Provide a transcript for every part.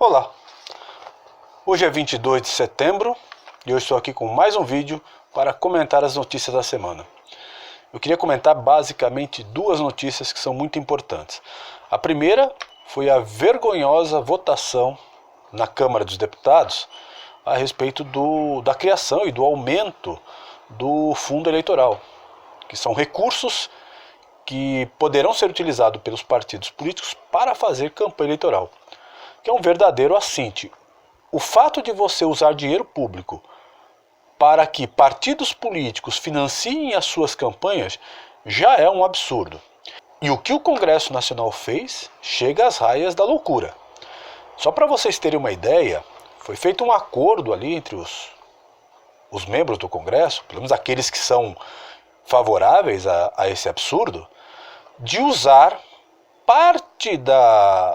Olá, hoje é 22 de setembro e eu estou aqui com mais um vídeo para comentar as notícias da semana. Eu queria comentar basicamente duas notícias que são muito importantes. A primeira foi a vergonhosa votação na Câmara dos Deputados a respeito da criação e do aumento do fundo eleitoral, que são recursos que poderão ser utilizados pelos partidos políticos para fazer campanha eleitoral, que é um verdadeiro assinte. O fato de você usar dinheiro público para que partidos políticos financiem as suas campanhas já é um absurdo. E o que o Congresso Nacional fez chega às raias da loucura. Só para vocês terem uma ideia, foi feito um acordo ali entre os membros do Congresso, pelo menos aqueles que são favoráveis a esse absurdo, de usar parte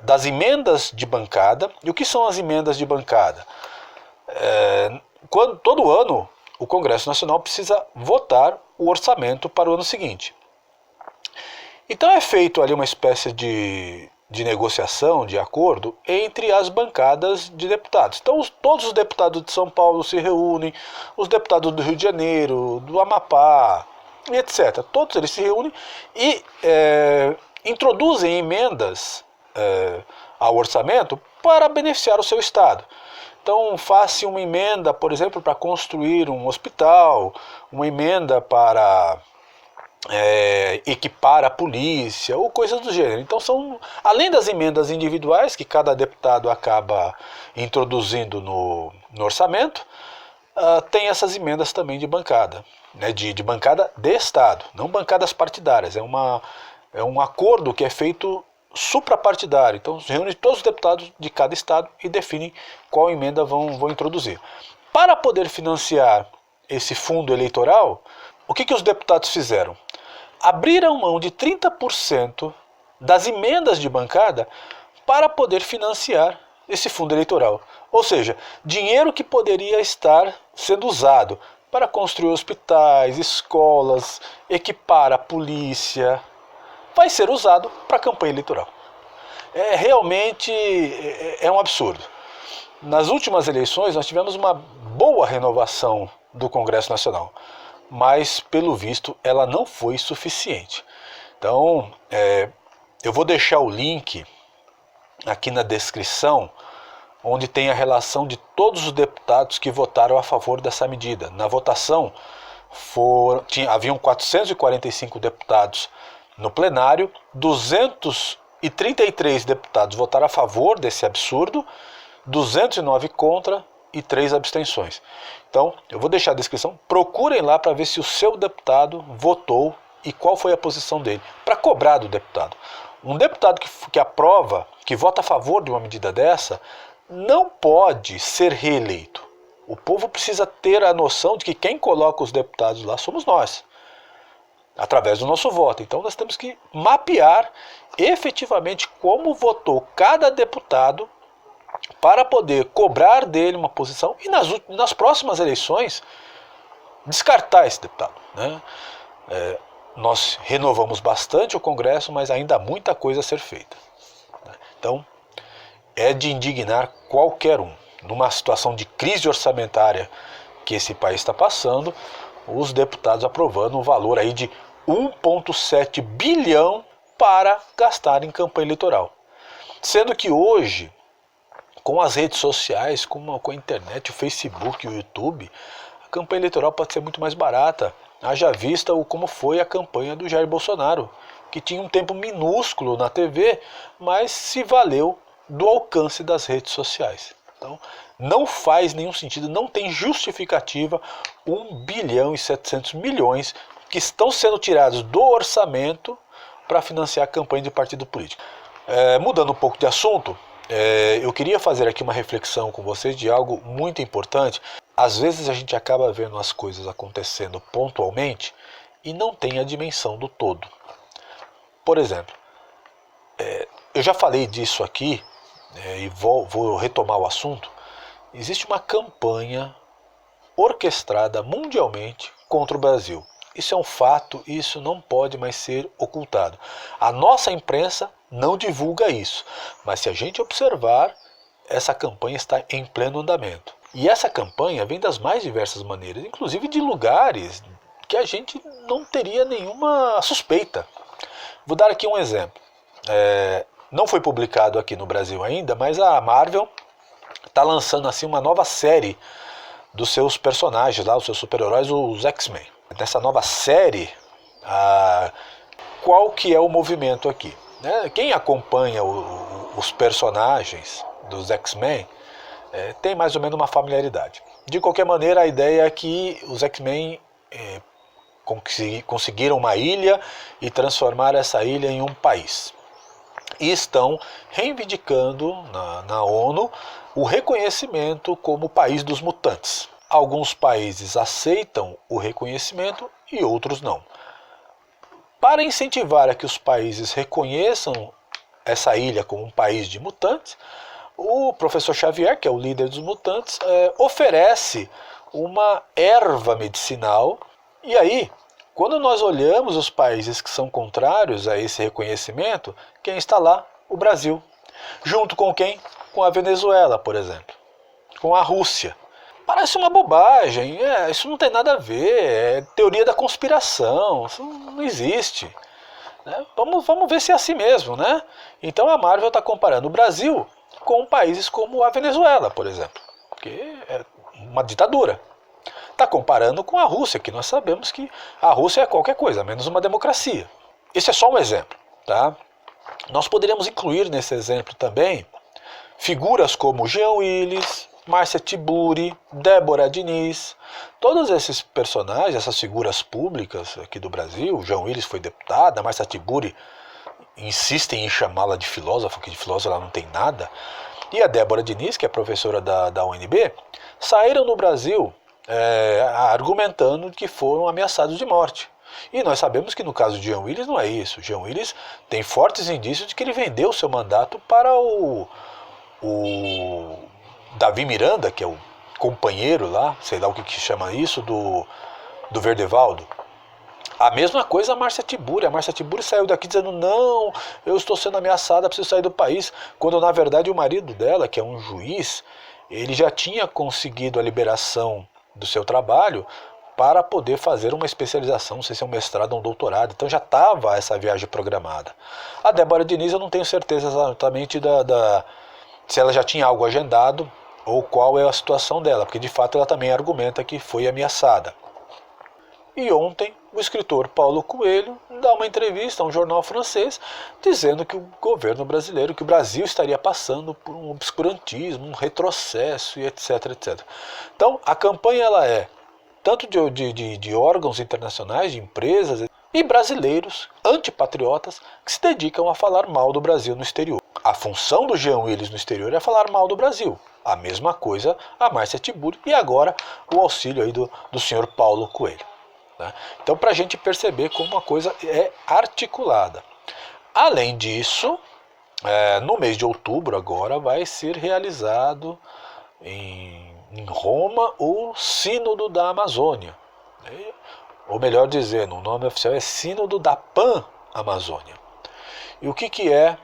das emendas de bancada. E o que são as emendas de bancada? Todo ano o Congresso Nacional precisa votar o orçamento para o ano seguinte. Então é feito ali uma espécie de negociação, de acordo entre as bancadas de deputados. Então todos os deputados de São Paulo se reúnem, os deputados do Rio de Janeiro, do Amapá, etc. Todos eles se reúnem e introduzem emendas ao orçamento para beneficiar o seu estado. Então faça uma emenda, por exemplo, para construir um hospital, uma emenda para equipar a polícia ou coisas do gênero. Então além das emendas individuais que cada deputado acaba introduzindo no orçamento, tem essas emendas também de bancada, né, de bancada de estado, não bancadas partidárias. É um acordo que é feito suprapartidário. Então se reúne todos os deputados de cada estado e definem qual emenda vão introduzir. Para poder financiar esse fundo eleitoral, o que os deputados fizeram? Abriram mão de 30% das emendas de bancada para poder financiar esse fundo eleitoral. Ou seja, dinheiro que poderia estar sendo usado para construir hospitais, escolas, equipar a polícia, vai ser usado para a campanha eleitoral. Realmente é um absurdo. Nas últimas eleições nós tivemos uma boa renovação do Congresso Nacional, mas pelo visto ela não foi suficiente. Então eu vou deixar o link aqui na descrição, onde tem a relação de todos os deputados que votaram a favor dessa medida. Na votação haviam 445 deputados no plenário, 233 deputados votaram a favor desse absurdo, 209 contra e 3 abstenções. Então, eu vou deixar a descrição, procurem lá para ver se o seu deputado votou e qual foi a posição dele, para cobrar do deputado. Um deputado que aprova, que vota a favor de uma medida dessa, não pode ser reeleito. O povo precisa ter a noção de que quem coloca os deputados lá somos nós, através do nosso voto. Então nós temos que mapear efetivamente como votou cada deputado para poder cobrar dele uma posição e nas próximas eleições descartar esse deputado, né? Nós renovamos bastante o Congresso, mas ainda há muita coisa a ser feita. Então é de indignar qualquer um. Numa situação de crise orçamentária que esse país está passando, os deputados aprovando um valor aí de 1,7 bilhão para gastar em campanha eleitoral. Sendo que hoje, com as redes sociais, com a internet, o Facebook, o YouTube, a campanha eleitoral pode ser muito mais barata. Haja vista como foi a campanha do Jair Bolsonaro, que tinha um tempo minúsculo na TV, mas se valeu do alcance das redes sociais. Então, não faz nenhum sentido, não tem justificativa 1 bilhão e 700 milhões que estão sendo tirados do orçamento para financiar a campanha de partido político. Mudando um pouco de assunto, eu queria fazer aqui uma reflexão com vocês de algo muito importante. Às vezes a gente acaba vendo as coisas acontecendo pontualmente e não tem a dimensão do todo. Por exemplo, eu já falei disso aqui, e vou retomar o assunto. Existe uma campanha orquestrada mundialmente contra o Brasil. Isso é um fato, isso não pode mais ser ocultado. A nossa imprensa não divulga isso, mas se a gente observar, essa campanha está em pleno andamento. E essa campanha vem das mais diversas maneiras, inclusive de lugares que a gente não teria nenhuma suspeita. Vou dar aqui um exemplo. Não foi publicado aqui no Brasil ainda, mas a Marvel está lançando assim uma nova série dos seus personagens lá, os seus super-heróis, os X-Men. Nessa nova série, qual que é o movimento aqui? Quem acompanha os personagens dos X-Men tem mais ou menos uma familiaridade. De qualquer maneira, a ideia é que os X-Men conseguiram uma ilha e transformar essa ilha em um país. E estão reivindicando na ONU o reconhecimento como país dos mutantes. Alguns países aceitam o reconhecimento e outros não. Para incentivar a que os países reconheçam essa ilha como um país de mutantes, o professor Xavier, que é o líder dos mutantes, oferece uma erva medicinal. E aí, quando nós olhamos os países que são contrários a esse reconhecimento, quem está lá? O Brasil. Junto com quem? Com a Venezuela, por exemplo. Com a Rússia. Parece uma bobagem, isso não tem nada a ver, é teoria da conspiração, isso não existe. Vamos ver se é assim mesmo, né? Então a Marvel está comparando o Brasil com países como a Venezuela, por exemplo, que é uma ditadura. Está comparando com a Rússia, que nós sabemos que a Rússia é qualquer coisa, menos uma democracia. Esse é só um exemplo, tá? Nós poderíamos incluir nesse exemplo também figuras como Jean Willis, Márcia Tiburi, Débora Diniz, todos esses personagens, essas figuras públicas aqui do Brasil. Jean Willis foi deputada, Márcia Tiburi insistem em chamá-la de filósofa, que de filósofa ela não tem nada, e a Débora Diniz, que é professora da UNB, saíram no Brasil argumentando que foram ameaçados de morte. E nós sabemos que no caso de Jean Willis não é isso. Jean Willis tem fortes indícios de que ele vendeu o seu mandato para o Davi Miranda, que é o companheiro lá, sei lá o que chama isso, do Verdevaldo. A mesma coisa a Márcia Tiburi. A Márcia Tiburi saiu daqui dizendo: não, eu estou sendo ameaçada, preciso sair do país. Quando na verdade o marido dela, que é um juiz, ele já tinha conseguido a liberação do seu trabalho para poder fazer uma especialização, não sei se é um mestrado ou um doutorado. Então já estava essa viagem programada. A Débora Diniz eu não tenho certeza exatamente se ela já tinha algo agendado ou qual é a situação dela, porque de fato ela também argumenta que foi ameaçada. E ontem o escritor Paulo Coelho dá uma entrevista a um jornal francês dizendo que o governo brasileiro, que o Brasil estaria passando por um obscurantismo, um retrocesso e etc, etc. Então a campanha ela é tanto de órgãos internacionais, de empresas e brasileiros antipatriotas que se dedicam a falar mal do Brasil no exterior. A função do Jean Willis no exterior é falar mal do Brasil. A mesma coisa a Márcia Tiburi e agora o auxílio aí do senhor Paulo Coelho. Então, para a gente perceber como uma coisa é articulada. Além disso, no mês de outubro agora vai ser realizado em Roma o Sínodo da Amazônia. Ou melhor dizendo, o nome oficial é Sínodo da Pan-Amazônia. E o que é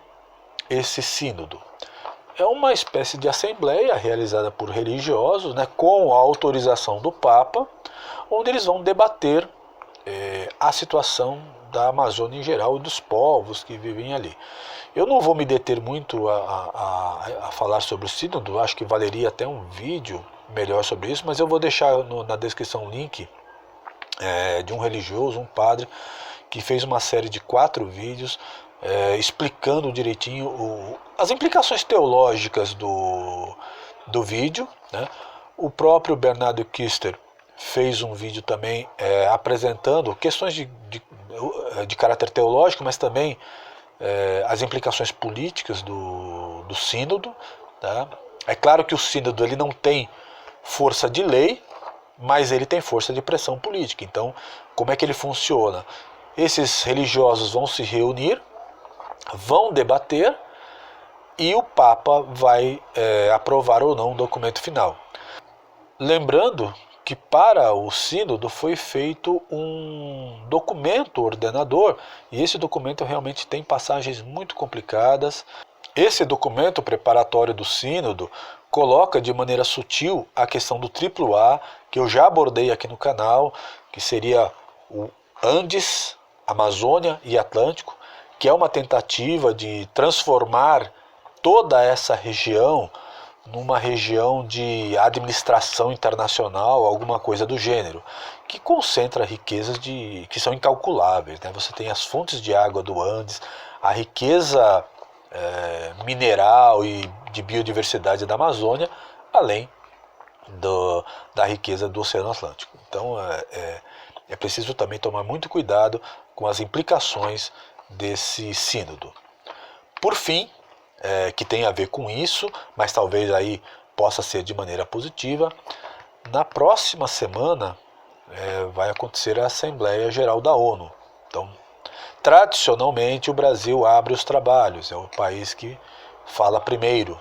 esse sínodo? É uma espécie de assembleia realizada por religiosos, com a autorização do Papa, onde eles vão debater a situação da Amazônia em geral e dos povos que vivem ali. Eu não vou me deter muito a falar sobre o sínodo, acho que valeria até um vídeo melhor sobre isso, mas eu vou deixar na descrição um link de um religioso, um padre, que fez uma série de 4 vídeos explicando direitinho as implicações teológicas do vídeo. O próprio Bernardo Kister fez um vídeo também apresentando questões de caráter teológico, mas também as implicações políticas do sínodo. É claro que o sínodo ele não tem força de lei, mas ele tem força de pressão política. Então, como é que ele funciona? Esses religiosos vão se reunir, vão debater e o Papa vai aprovar ou não o documento final. Lembrando que para o sínodo foi feito um documento ordenador, e esse documento realmente tem passagens muito complicadas. Esse documento preparatório do Sínodo coloca de maneira sutil a questão do AAA, que eu já abordei aqui no canal, que seria o Andes, Amazônia e Atlântico, que é uma tentativa de transformar toda essa região numa região de administração internacional, alguma coisa do gênero, que concentra riquezas que são incalculáveis, né? Você tem as fontes de água do Andes, a riqueza mineral e de biodiversidade da Amazônia, além da riqueza do Oceano Atlântico. Então é preciso também tomar muito cuidado com as implicações desse sínodo. Por fim, que tem a ver com isso, mas talvez aí possa ser de maneira positiva, na próxima semana vai acontecer a Assembleia Geral da ONU. Então, tradicionalmente o Brasil abre os trabalhos, é o país que fala primeiro.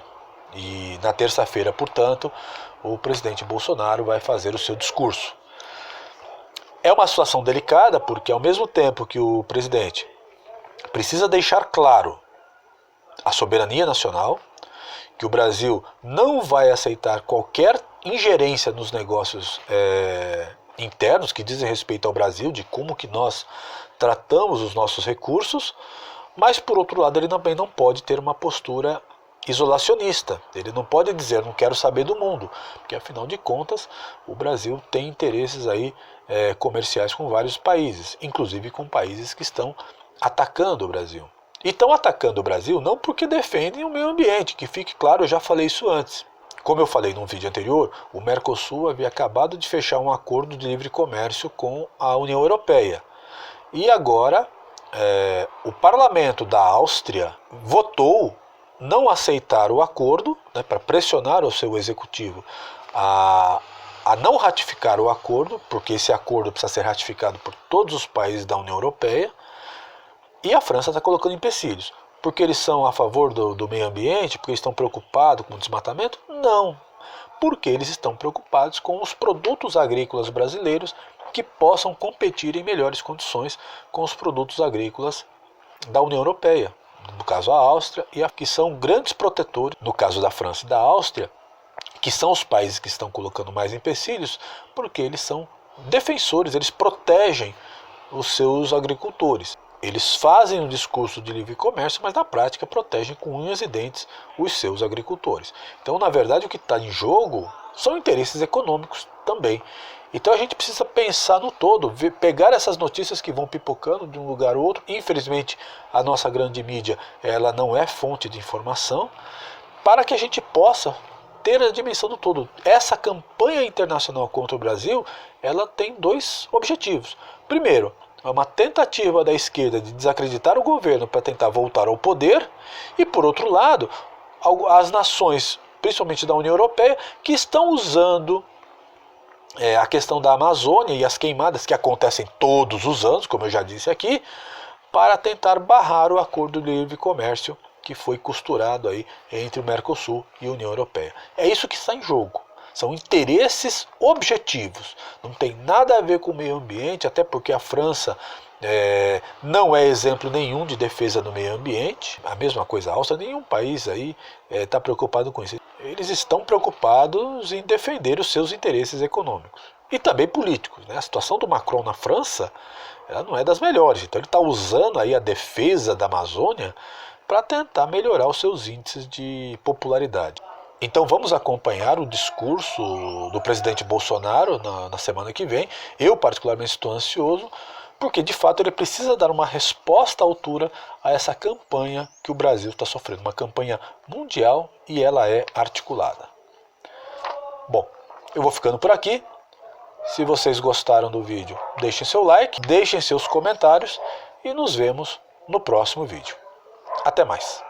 E na terça-feira, portanto, o presidente Bolsonaro vai fazer o seu discurso. É uma situação delicada porque ao mesmo tempo que o presidente precisa deixar claro a soberania nacional, que o Brasil não vai aceitar qualquer ingerência nos negócios internos que dizem respeito ao Brasil, de como que nós tratamos os nossos recursos, mas por outro lado ele também não pode ter uma postura isolacionista. Ele não pode dizer não quero saber do mundo, porque afinal de contas o Brasil tem interesses aí comerciais com vários países, inclusive com países que estão atacando o Brasil. E estão atacando o Brasil não porque defendem o meio ambiente, que fique claro, eu já falei isso antes. Como eu falei num vídeo anterior, o Mercosul havia acabado de fechar um acordo de livre comércio com a União Europeia. E agora o parlamento da Áustria votou não aceitar o acordo, né, para pressionar o seu executivo a não ratificar o acordo, porque esse acordo precisa ser ratificado por todos os países da União Europeia. E a França está colocando empecilhos. Porque eles são a favor do meio ambiente? Porque eles estão preocupados com o desmatamento? Não. Porque eles estão preocupados com os produtos agrícolas brasileiros que possam competir em melhores condições com os produtos agrícolas da União Europeia. No caso a Áustria, que são grandes protetores, no caso da França e da Áustria, que são os países que estão colocando mais empecilhos, porque eles são defensores, eles protegem os seus agricultores. Eles fazem um discurso de livre comércio, mas na prática protegem com unhas e dentes os seus agricultores. Então, na verdade, o que está em jogo são interesses econômicos também. Então a gente precisa pensar no todo, pegar essas notícias que vão pipocando de um lugar ou outro. Infelizmente, a nossa grande mídia ela não é fonte de informação, para que a gente possa ter a dimensão do todo. Essa campanha internacional contra o Brasil, ela tem dois objetivos. Primeiro, é uma tentativa da esquerda de desacreditar o governo para tentar voltar ao poder, e por outro lado, as nações, principalmente da União Europeia, que estão usando a questão da Amazônia e as queimadas que acontecem todos os anos, como eu já disse aqui, para tentar barrar o acordo de livre comércio que foi costurado aí entre o Mercosul e a União Europeia. É isso que está em jogo. São interesses objetivos, não tem nada a ver com o meio ambiente, até porque a França não é exemplo nenhum de defesa do meio ambiente. A mesma coisa a Áustria, nenhum país aí está preocupado com isso. Eles estão preocupados em defender os seus interesses econômicos e também políticos, né? A situação do Macron na França ela não é das melhores, então ele está usando aí a defesa da Amazônia para tentar melhorar os seus índices de popularidade. Então vamos acompanhar o discurso do presidente Bolsonaro na semana que vem. Eu particularmente estou ansioso, porque de fato ele precisa dar uma resposta à altura a essa campanha que o Brasil está sofrendo. Uma campanha mundial e ela é articulada. Bom, eu vou ficando por aqui. Se vocês gostaram do vídeo, deixem seu like, deixem seus comentários e nos vemos no próximo vídeo. Até mais!